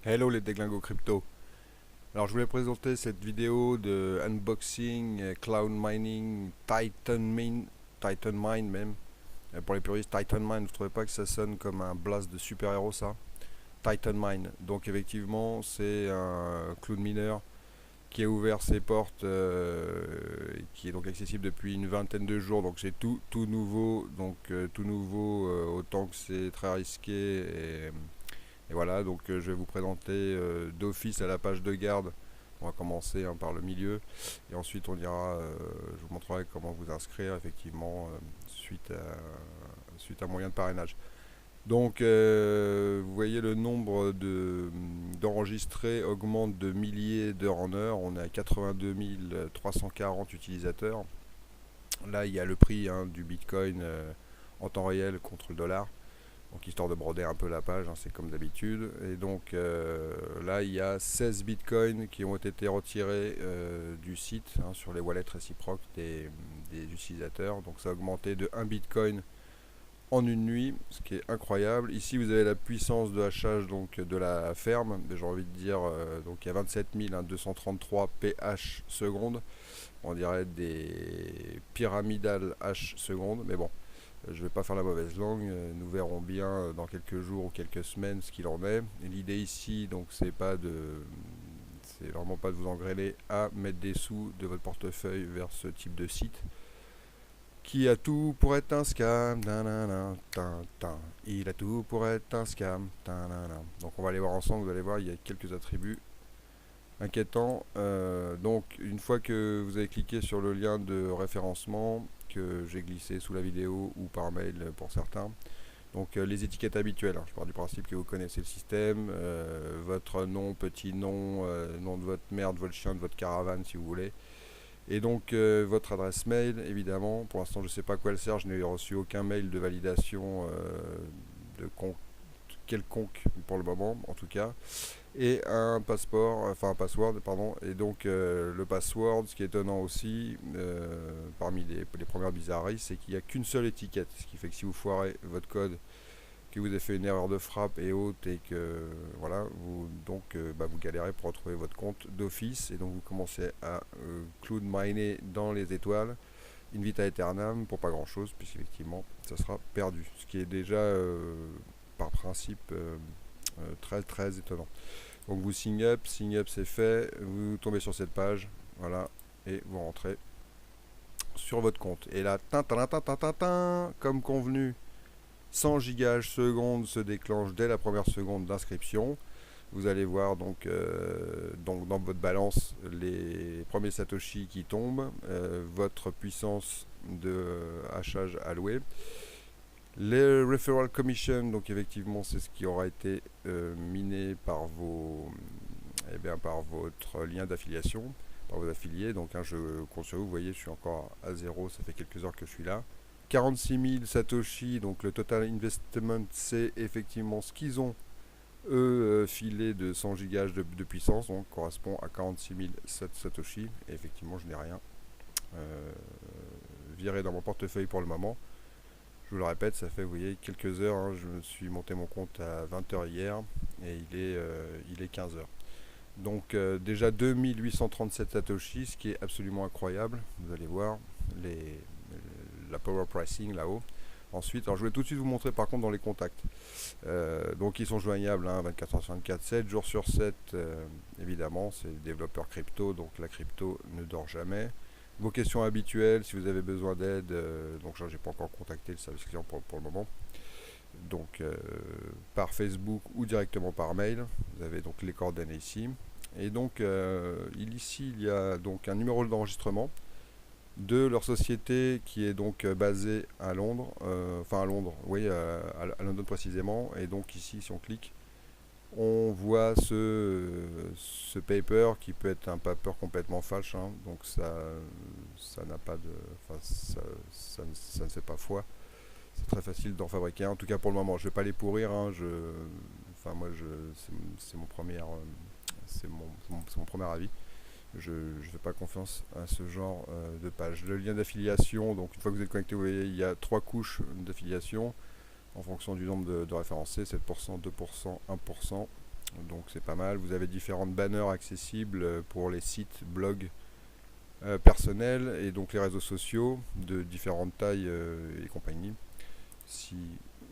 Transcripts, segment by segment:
Hello les déglingos crypto. Alors je voulais présenter cette vidéo de unboxing, cloud mining, Titan Mine même. Pour les puristes, Titan Mine, vous trouvez pas que ça sonne comme un blast de super-héros ça? Titan Mine. Donc effectivement c'est un cloud miner qui a ouvert ses portes et qui est donc accessible depuis une vingtaine de jours. Donc c'est tout nouveau, donc tout nouveau autant que c'est très risqué et voilà, donc je vais vous présenter d'office à la page de garde. On va commencer par le milieu et ensuite on ira, je vous montrerai comment vous inscrire effectivement suite à moyen de parrainage. Donc vous voyez le nombre d'enregistrés augmente de milliers d'heures en heure. On est à 82 340 utilisateurs. Là il y a le prix du Bitcoin en temps réel contre le dollar. Donc histoire de broder un peu la page, c'est comme d'habitude. Et donc là il y a 16 bitcoins qui ont été retirés du site sur les wallets réciproques des utilisateurs. Donc ça a augmenté de 1 bitcoin en une nuit, ce qui est incroyable. Ici vous avez la puissance de hachage donc, de la ferme, j'ai envie de dire, donc il y a 27 233 pH secondes. On dirait des pyramidales H secondes, mais bon. Je ne vais pas faire la mauvaise langue, nous verrons bien dans quelques jours ou quelques semaines ce qu'il en est. Et l'idée ici, donc, c'est vraiment pas de vous engrêler à mettre des sous de votre portefeuille vers ce type de site qui a tout pour être un scam. Il a tout pour être un scam. Donc on va aller voir ensemble, vous allez voir, il y a quelques attributs inquiétants. Donc une fois que vous avez cliqué sur le lien de référencement que j'ai glissé sous la vidéo ou par mail pour certains, donc les étiquettes habituelles, je pars du principe que vous connaissez le système, votre nom, petit nom, nom de votre mère, de votre chien, de votre caravane si vous voulez, et donc votre adresse mail évidemment. Pour l'instant je ne sais pas à quoi elle sert, je n'ai reçu aucun mail de validation de compte quelconque pour le moment en tout cas, et un passeport, enfin un password, pardon. Et donc le password, ce qui est étonnant aussi, parmi les premières bizarreries, c'est qu'il n'y a qu'une seule étiquette, ce qui fait que si vous foirez votre code, que vous avez fait une erreur de frappe et autres, et que voilà, vous galérez pour retrouver votre compte d'office, et donc vous commencez à cloud miner dans les étoiles, in vita aeternam, pour pas grand chose, puisqu'effectivement ça sera perdu, ce qui est déjà par principe très très étonnant. Donc vous sign up c'est fait, vous tombez sur cette page, voilà, et vous rentrez sur votre compte. Et là, comme convenu, 100 gigages secondes se déclenche dès la première seconde d'inscription. Vous allez voir donc dans votre balance les premiers satoshi qui tombent, votre puissance de hachage allouée. Les referral commission, donc effectivement c'est ce qui aura été miné par par votre lien d'affiliation, par vos affiliés. Donc je compte sur vous, vous voyez je suis encore à zéro, ça fait quelques heures que je suis là. 46 000 satoshi, donc le total investment c'est effectivement ce qu'ils ont eux filé de 100 gigas de puissance, donc correspond à 46 000 satoshi, et effectivement je n'ai rien viré dans mon portefeuille pour le moment. Je vous le répète, ça fait, vous voyez, quelques heures, je me suis monté mon compte à 20h hier, et il est 15h. Donc déjà 2837 satoshi, ce qui est absolument incroyable. Vous allez voir la power pricing là-haut. Ensuite, alors je vais tout de suite vous montrer par contre dans les contacts. Donc ils sont joignables 24h sur 24, 7 jours sur 7, évidemment, c'est des développeurs crypto, donc la crypto ne dort jamais. Vos questions habituelles, si vous avez besoin d'aide, donc là j'ai pas encore contacté le service client pour le moment, donc par Facebook ou directement par mail. Vous avez donc les coordonnées ici, et donc ici il y a donc un numéro d'enregistrement de leur société qui est donc basée à Londres, enfin à Londres, oui, à London précisément. Et donc ici si on clique, on voit ce paper qui peut être un paper complètement falche, donc ça n'a pas de, enfin ça ne fait pas foi. C'est très facile d'en fabriquer un, en tout cas pour le moment. Je vais pas les pourrir, enfin moi c'est mon premier, c'est mon premier avis. Je ne fais pas confiance à ce genre de page. Le lien d'affiliation, donc une fois que vous êtes connecté, vous voyez il y a 3 couches d'affiliation en fonction du nombre de référencés, 7%, 2%, 1%. Donc c'est pas mal. Vous avez différentes banners accessibles pour les sites, blogs personnels et donc les réseaux sociaux de différentes tailles et compagnie. Si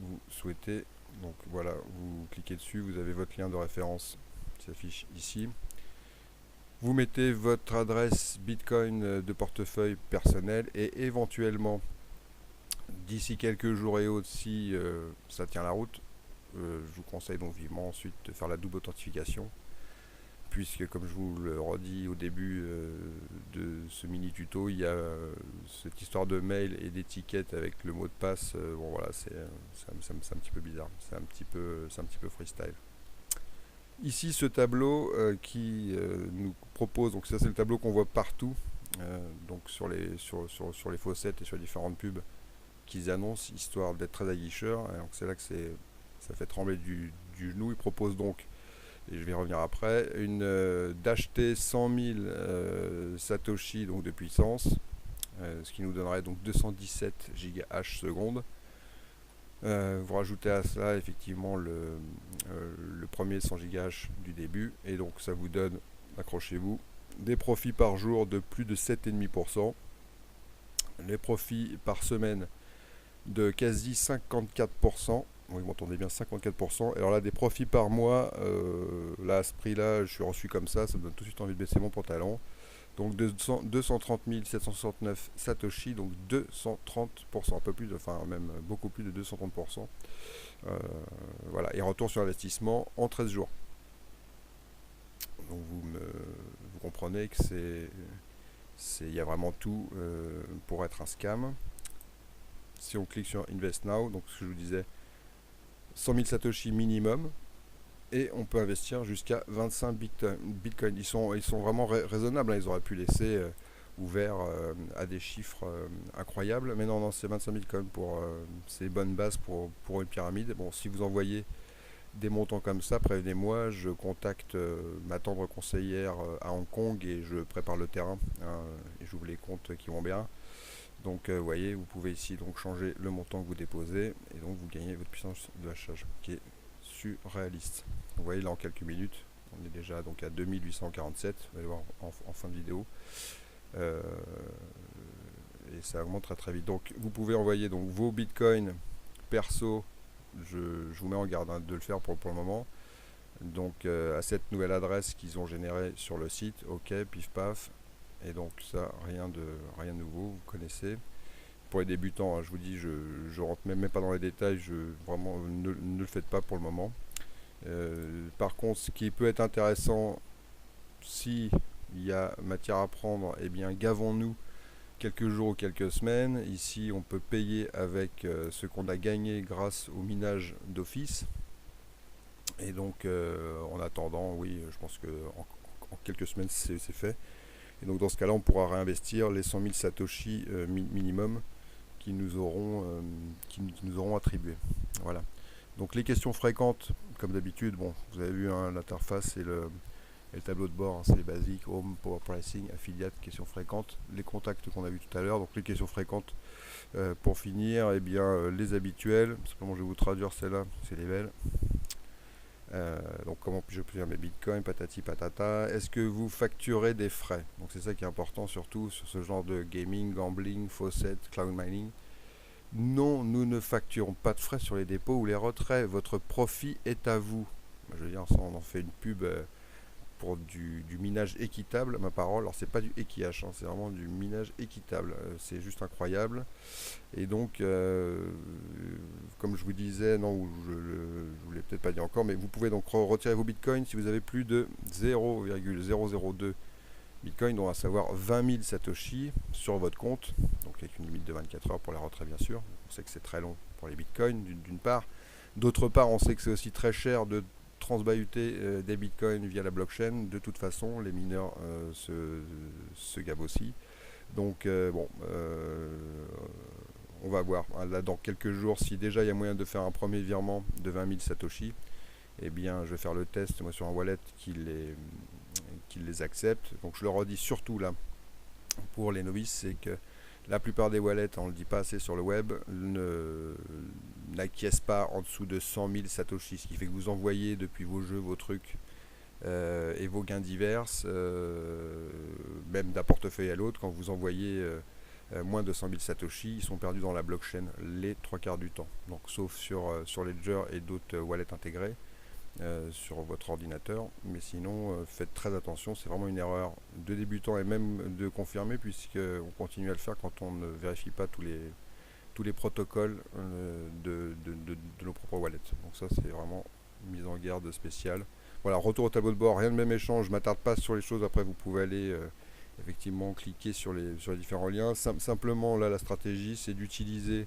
vous souhaitez, donc voilà, vous cliquez dessus, vous avez votre lien de référence qui s'affiche ici. Vous mettez votre adresse Bitcoin de portefeuille personnel et éventuellement, d'ici quelques jours et autres, si ça tient la route, je vous conseille donc vivement ensuite de faire la double authentification, puisque comme je vous le redis au début de ce mini tuto, il y a cette histoire de mail et d'étiquette avec le mot de passe. Bon voilà, c'est un petit peu bizarre, c'est un petit peu freestyle. Ici ce tableau qui nous propose, donc ça c'est le tableau qu'on voit partout, donc sur les faucettes et sur les différentes pubs qu'ils annoncent, histoire d'être très aguicheur. Donc c'est là que ça fait trembler du genou. Ils proposent donc, et je vais y revenir après, d'acheter 100 000 Satoshi donc de puissance, ce qui nous donnerait donc 217 GH secondes. Vous rajoutez à cela effectivement le premier 100 GH du début, et donc ça vous donne, accrochez-vous, des profits par jour de plus de 7,5%, les profits par semaine de quasi 54%. Oui, vous m'entendez bien, 54%. Alors là, des profits par mois, là, à ce prix-là, je suis reçu comme ça me donne tout de suite envie de baisser mon pantalon. Donc 230 769 Satoshi, donc 230%, un peu plus, enfin même beaucoup plus de 230%. Voilà, et retour sur investissement en 13 jours. Donc vous comprenez que il y a vraiment tout pour être un scam. Si on clique sur Invest Now, donc ce que je vous disais, 100 000 Satoshi minimum, et on peut investir jusqu'à 25 Bitcoin. Ils sont vraiment raisonnables, hein. Ils auraient pu laisser ouvert à des chiffres incroyables, mais non, c'est 25 Bitcoin pour ces bonnes bases pour une pyramide. Bon, si vous envoyez des montants comme ça, prévenez-moi, je contacte ma tendre conseillère à Hong Kong et je prépare le terrain, hein, et j'ouvre les comptes qui vont bien. Donc vous voyez, vous pouvez ici donc changer le montant que vous déposez et donc vous gagnez votre puissance de hachage qui est surréaliste. Vous voyez là en quelques minutes, on est déjà donc à 2847, vous allez voir en fin de vidéo. Et ça augmente très très vite. Donc vous pouvez envoyer donc vos bitcoins perso, je vous mets en garde, hein, de le faire pour le moment. Donc à cette nouvelle adresse qu'ils ont générée sur le site, ok, pif paf. Et donc ça, rien de nouveau, vous connaissez. Pour les débutants, hein, je vous dis, je rentre même pas dans les détails, vraiment ne le faites pas pour le moment. Par contre, ce qui peut être intéressant, si il y a matière à prendre, eh bien gavons-nous quelques jours ou quelques semaines. Ici, on peut payer avec ce qu'on a gagné grâce au minage d'office. Et donc, en attendant, oui, je pense que en quelques semaines, c'est fait. Et donc, dans ce cas-là, on pourra réinvestir les 100 000 Satoshi minimum qui nous auront attribués. Voilà. Donc, les questions fréquentes, comme d'habitude, bon, vous avez vu, hein, l'interface et le tableau de bord, hein, c'est les basiques, home, power pricing, affiliate, questions fréquentes, les contacts qu'on a vu tout à l'heure. Donc, les questions fréquentes, pour finir, eh bien, les habituelles. Simplement, je vais vous traduire celle-là, c'est les belles. Donc comment puis-je obtenir mes bitcoins, patati patata. Est-ce que vous facturez des frais? Donc c'est ça qui est important, surtout sur ce genre de gaming, gambling, faucet, cloud mining. Non, nous ne facturons pas de frais sur les dépôts ou les retraits. Votre profit est à vous. Je veux dire, ça, on en fait une pub pour du minage équitable, ma parole. Alors c'est pas du EKH, hein, c'est vraiment du minage équitable. C'est juste incroyable. Et donc, comme je vous disais, non, je vous l'ai peut-être pas dit encore, mais vous pouvez donc retirer vos bitcoins si vous avez plus de 0,002 bitcoin, donc à savoir 20 000 satoshi sur votre compte, donc avec une limite de 24 heures pour les retraits bien sûr. On sait que c'est très long pour les bitcoins d'une part. D'autre part, on sait que c'est aussi très cher de transbahuter des bitcoins via la blockchain. De toute façon, les mineurs se gavent aussi. Donc bon, on va voir, hein, là dans quelques jours, si déjà il y a moyen de faire un premier virement de 20 000 Satoshi, eh bien je vais faire le test moi sur un wallet qui les accepte. Donc je le redis surtout là pour les novices, c'est que La plupart des wallets, on ne le dit pas assez sur le web, n'acquiescent pas en dessous de 100 000 satoshi, ce qui fait que vous envoyez depuis vos jeux, vos trucs et vos gains divers, même d'un portefeuille à l'autre, quand vous envoyez moins de 100 000 satoshi, ils sont perdus dans la blockchain les trois quarts du temps. Donc sauf sur Ledger et d'autres wallets intégrés sur votre ordinateur, mais sinon faites très attention, c'est vraiment une erreur de débutant et même de confirmer, puisqu'on continue à le faire quand on ne vérifie pas tous les protocoles de nos propres wallets. Donc ça c'est vraiment une mise en garde spéciale. Voilà, retour au tableau de bord, rien de même échange, je ne m'attarde pas sur les choses, après vous pouvez aller effectivement cliquer sur les différents liens. Simplement là la stratégie c'est d'utiliser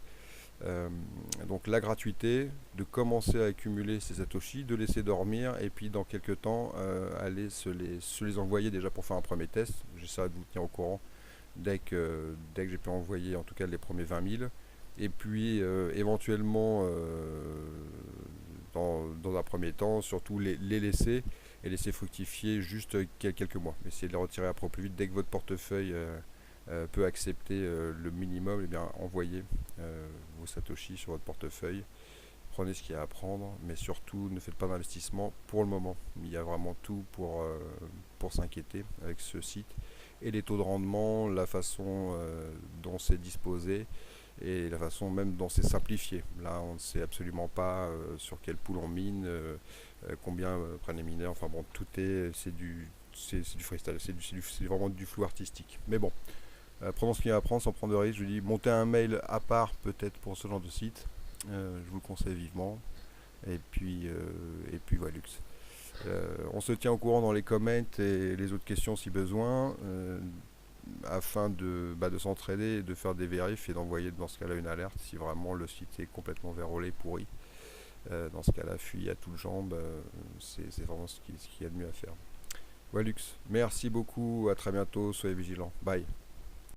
donc la gratuité, de commencer à accumuler ces satoshi, de laisser dormir et puis dans quelques temps aller se les envoyer déjà pour faire un premier test. J'essaierai de vous tenir au courant dès que j'ai pu envoyer en tout cas les premiers 20 000 et puis éventuellement dans un premier temps surtout les laisser et laisser fructifier juste quelques mois. Essayez de les retirer après au plus vite dès que votre portefeuille peut accepter le minimum, et bien envoyez vos satoshi sur votre portefeuille, prenez ce qu'il y a à prendre, mais surtout ne faites pas d'investissement pour le moment. Il y a vraiment tout pour s'inquiéter avec ce site, et les taux de rendement, la façon dont c'est disposé et la façon même dont c'est simplifié. Là on ne sait absolument pas sur quelle pool on mine, combien prennent les mineurs, enfin bon, tout c'est du freestyle, c'est vraiment du flou artistique. Mais bon, prenons ce qu'il y a à prendre sans prendre de risque. Je dis monter un mail à part peut-être pour ce genre de site. Je vous le conseille vivement. Et puis Voilux. On se tient au courant dans les comments et les autres questions si besoin, afin de s'entraider et de faire des vérifs et d'envoyer dans ce cas-là une alerte si vraiment le site est complètement vérolé, pourri. Dans ce cas-là, fuis à toutes jambes. C'est vraiment ce qu'il y a de mieux à faire. Voilux, merci beaucoup, à très bientôt, soyez vigilants. Bye.